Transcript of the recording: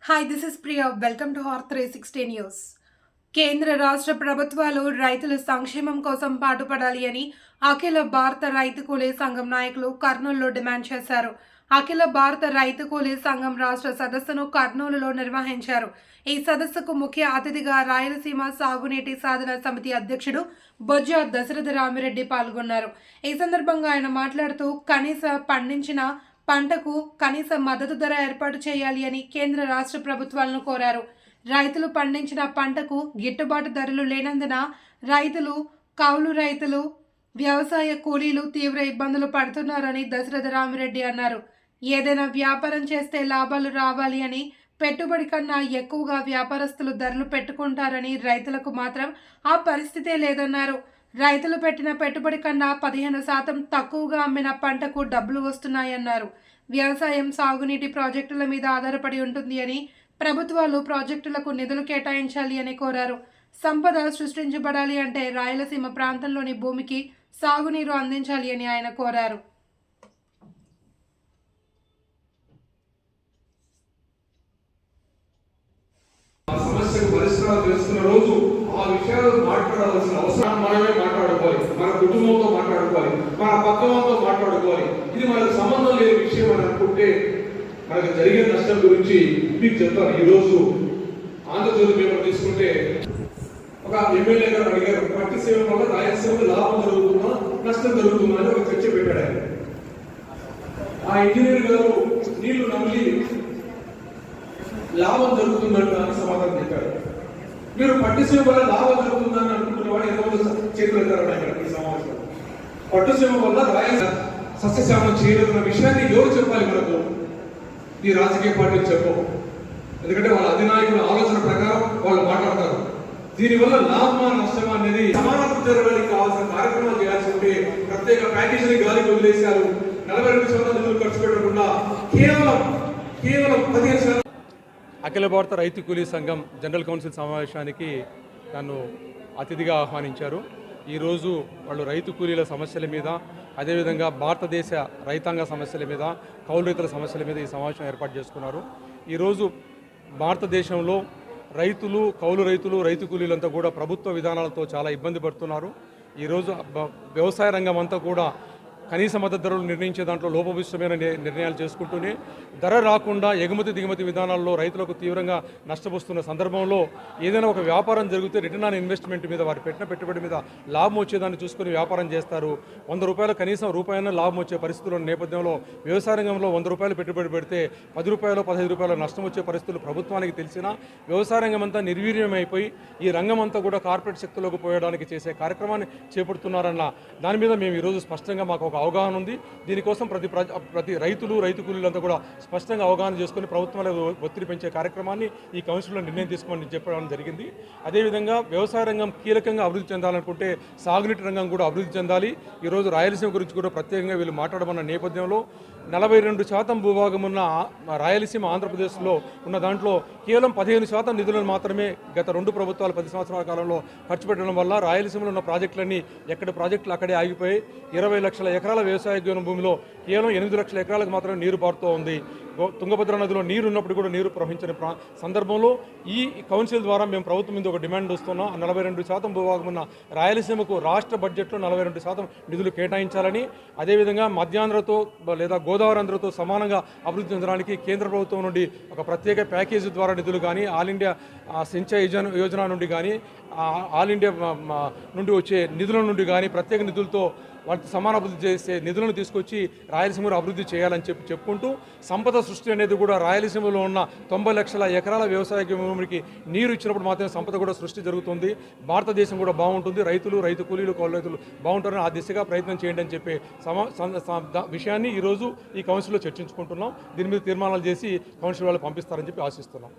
Hi this is Priya welcome to హార్ 360 news. కేంద్ర రాష్ట్ర ప్రభుత్వాలు రైతుల సంక్షేమం కోసం పాటుపడాలి అని అఖిల భారత రైతు కూలీ సంఘం నాయకులు కర్నూలులో డిమాండ్ చేశారు. అఖిల భారత రైతు కూలీ సంఘం రాష్ట్ర సదస్సును కర్నూలులో నిర్వహించారు. ఈ సదస్సుకు ముఖ్య అతిథిగా రాయలసీమ సాగునీటి సాధన సమితి అధ్యక్షుడు బొజ్జ దశరథ రామిరెడ్డి పాల్గొన్నారు. ఈ సందర్భంగా ఆయన మాట్లాడుతూ కనీస పండించిన పంటకు కనీస మద్దతు ధర ఏర్పాటు చేయాలి అని కేంద్ర రాష్ట్ర ప్రభుత్వాలను కోరారు. రైతులు పండించిన పంటకు గిట్టుబాటు ధరలు లేనందున రైతులు, కౌలు రైతులు, వ్యవసాయ కూలీలు తీవ్ర ఇబ్బందులు పడుతున్నారని దశరథ రామిరెడ్డి అన్నారు. ఏదైనా వ్యాపారం చేస్తే లాభాలు రావాలి అని, పెట్టుబడి కన్నా ఎక్కువగా వ్యాపారస్తులు ధరలు పెట్టుకుంటారని, రైతులకు మాత్రం ఆ పరిస్థితే లేదన్నారు. రైతులు పెట్టిన పెట్టుబడి కన్నా 15% తక్కువగా అమ్మిన పంటకు డబ్బులు వస్తున్నాయన్నారు. వ్యవసాయం సాగునీటి ప్రాజెక్టుల మీద ఆధారపడి ఉంటుంది అని, ప్రభుత్వాలు ప్రాజెక్టులకు నిధులు కేటాయించాలి అని కోరారు. సంపద సృష్టించబడాలి అంటే రాయలసీమ ప్రాంతంలోని భూమికి సాగునీరు అందించాలి అని ఆయన కోరారు. రోజు ఆ విషయాలు మాట్లాడాల్సిన అవసరం మనమే మాట్లాడుకోవాలి, మన కుటుంబంతో మాట్లాడుకోవాలి, మన పక్క వాళ్ళతో మాట్లాడుకోవాలి. ఇది మనకు సంబంధం లేని విషయం అని అనుకుంటే మనకు జరిగే నష్టం గురించి మీకు చెప్తాను. ఈరోజు ఆంధ్రజ్యోతి పేపర్ తీసుకుంటే ఒక ఎమ్మెల్యే గారు అడిగారు, పట్టి సేవ వల్ల రాయలసీమకు లాభం జరుగుతుందా నష్టం జరుగుతుందా అని ఒక చర్చ పెట్టాడు. ఆ ఇంజనీర్ గారు నీళ్లు నమ్మి లాభం జరుగుతుందంట అని సమాధానం చెప్పారు. మీరు పట్టుసీమ వల్ల లాభం జరుగుతుందని అనుకుంటున్న వాడు ఎంతమంది చేతులు ఎత్తారు ఈ సమావేశంలో? పట్టుసీమ వల్ల రాయలసీమ సస్యశ్యామం చేయలేదన్న విషయాన్ని ఎవరు చెప్పాలి? మనకు ఈ రాజకీయ పార్టీలు చెప్పవు. ఎందుకంటే వాళ్ళ అధినాయకుల ఆలోచన ప్రకారం వాళ్ళు మాట్లాడతారు. దీనివల్ల లాభమా నష్టమా అనేది సమానత్వం జరగడానికి కావాల్సిన కార్యక్రమాలు చేయాల్సి ఉంటే ప్రత్యేక ప్యాకేజీని గాలికి వదిలేశారు. 42% నిధులు ఖర్చు పెట్టకుండా కేవలం 15%. అఖిల భారత రైతు కూలీ సంఘం జనరల్ కౌన్సిల్ సమావేశానికి నన్ను అతిథిగా ఆహ్వానించారు. ఈరోజు వాళ్ళు రైతు కూలీల సమస్యల మీద, అదేవిధంగా భారతదేశ రైతాంగ సమస్యల మీద, కౌలు రైతుల సమస్యల మీద ఈ సమావేశం ఏర్పాటు చేసుకున్నారు. ఈరోజు భారతదేశంలో రైతులు, కౌలు రైతులు, రైతు కూలీలంతా కూడా ప్రభుత్వ విధానాలతో చాలా ఇబ్బంది పడుతున్నారు. ఈరోజు వ్యవసాయ రంగం అంతా కూడా కనీస మద్దతు ధరలు నిర్ణయించే దాంట్లో లోపభూయిష్టమైన నిర్ణయాలు చేసుకుంటూనే ధర రాకుండా ఎగుమతి దిగుమతి విధానాల్లో రైతులకు తీవ్రంగా నష్టపోతున్న సందర్భంలో ఏదైనా ఒక వ్యాపారం జరిగితే రిటర్న్ ఆన్ ఇన్వెస్ట్మెంట్ మీద, వారు పెట్టిన పెట్టుబడి మీద లాభం వచ్చేదాన్ని చూసుకుని వ్యాపారం చేస్తారు. 100 రూపాయలు కనీసం రూపాయన లాభం వచ్చే పరిస్థితుల నేపథ్యంలో వ్యవసాయ రంగంలో 100 రూపాయలు పెట్టుబడి పెడితే 10 రూపాయలు 15 రూపాయలు నష్టం వచ్చే పరిస్థితులు ప్రభుత్వానికి తెలిసినా వ్యవసాయ రంగం అంతా నిర్వీర్యమైపోయి ఈ రంగం అంతా కూడా కార్పొరేట్ శక్తులకు పోయడానికి చేసే కార్యక్రమాన్ని చేపడుతున్నారన్న దాని మీద మేము ఈరోజు స్పష్టంగా మాకు ఒక అవగాహన ఉంది. దీనికోసం ప్రతి రైతులు, రైతు కూలీలంతా కూడా స్పష్టంగా అవగాహన చేసుకుని ప్రభుత్వాల ఒత్తిడి పెంచే కార్యక్రమాన్ని ఈ కౌన్సిల్లో నిర్ణయం తీసుకోమని చెప్పడం జరిగింది. అదేవిధంగా వ్యవసాయ రంగం కీలకంగా అభివృద్ధి చెందాలనుకుంటే సాగునీటి రంగం కూడా అభివృద్ధి చెందాలి. ఈరోజు రాయలసీమ గురించి కూడా ప్రత్యేకంగా వీళ్ళు మాట్లాడమన్న నేపథ్యంలో 42% భూభాగం ఉన్న రాయలసీమ ఆంధ్రప్రదేశ్లో ఉన్న దాంట్లో కేవలం 15% నిధులను మాత్రమే గత 2 ప్రభుత్వాలు 10 సంవత్సరాల కాలంలో ఖర్చు పెట్టడం వల్ల రాయలసీమలో ఉన్న ప్రాజెక్టులన్నీ ఎక్కడ ప్రాజెక్టులు అక్కడే ఆగిపోయి 20 లక్షల ఎకరాల వ్యవసాయ భూమిలో కేవలం 8 లక్షల ఎకరాలకు మాత్రమే నీరు పారుతూ ఉంది. తుంగభద్ర నదిలో నీరు ఉన్నప్పుడు కూడా నీరు ప్రవహించని సందర్భంలో ఈ కౌన్సిల్ ద్వారా మేము ప్రభుత్వం మీద ఒక డిమాండ్ వస్తున్నాం. 42% భూభాగం ఉన్న రాయలసీమకు రాష్ట్ర బడ్జెట్లో 42% నిధులు కేటాయించాలని, అదేవిధంగా మధ్యాంధ్రతో లేదా గోదావరి ఆంధ్రతో సమానంగా అభివృద్ధి చెందడానికి కేంద్ర ప్రభుత్వం నుండి ఒక ప్రత్యేక ప్యాకేజీ ద్వారా నిధులు కానీ, ఆల్ ఇండియా సించాయి యోజన నుండి కానీ, ఆల్ ఇండియా నుండి వచ్చే నిధుల నుండి కానీ ప్రత్యేక నిధులతో వాటి సమాన అభివృద్ధి చేసే నిధులను తీసుకొచ్చి రాయలసీమలో అభివృద్ధి చేయాలని చెప్పుకుంటూ సంపద సృష్టి అనేది కూడా రాయలసీమలో ఉన్న 90 లక్షల ఎకరాల వ్యవసాయ భూమికి నీరు ఇచ్చినప్పుడు మాత్రమే సంపద కూడా సృష్టి జరుగుతుంది. భారతదేశం కూడా బాగుంటుంది, రైతులు, రైతు కూలీలు, కౌలు రైతులు బాగుంటారని ఆ దిశగా ప్రయత్నం చేయండి అని చెప్పే విషయాన్ని ఈరోజు ఈ కౌన్సిల్లో చర్చించుకుంటున్నాం. దీని మీద తీర్మానాలు చేసి కౌన్సిల్ వాళ్ళు పంపిస్తారని చెప్పి ఆశిస్తున్నాం.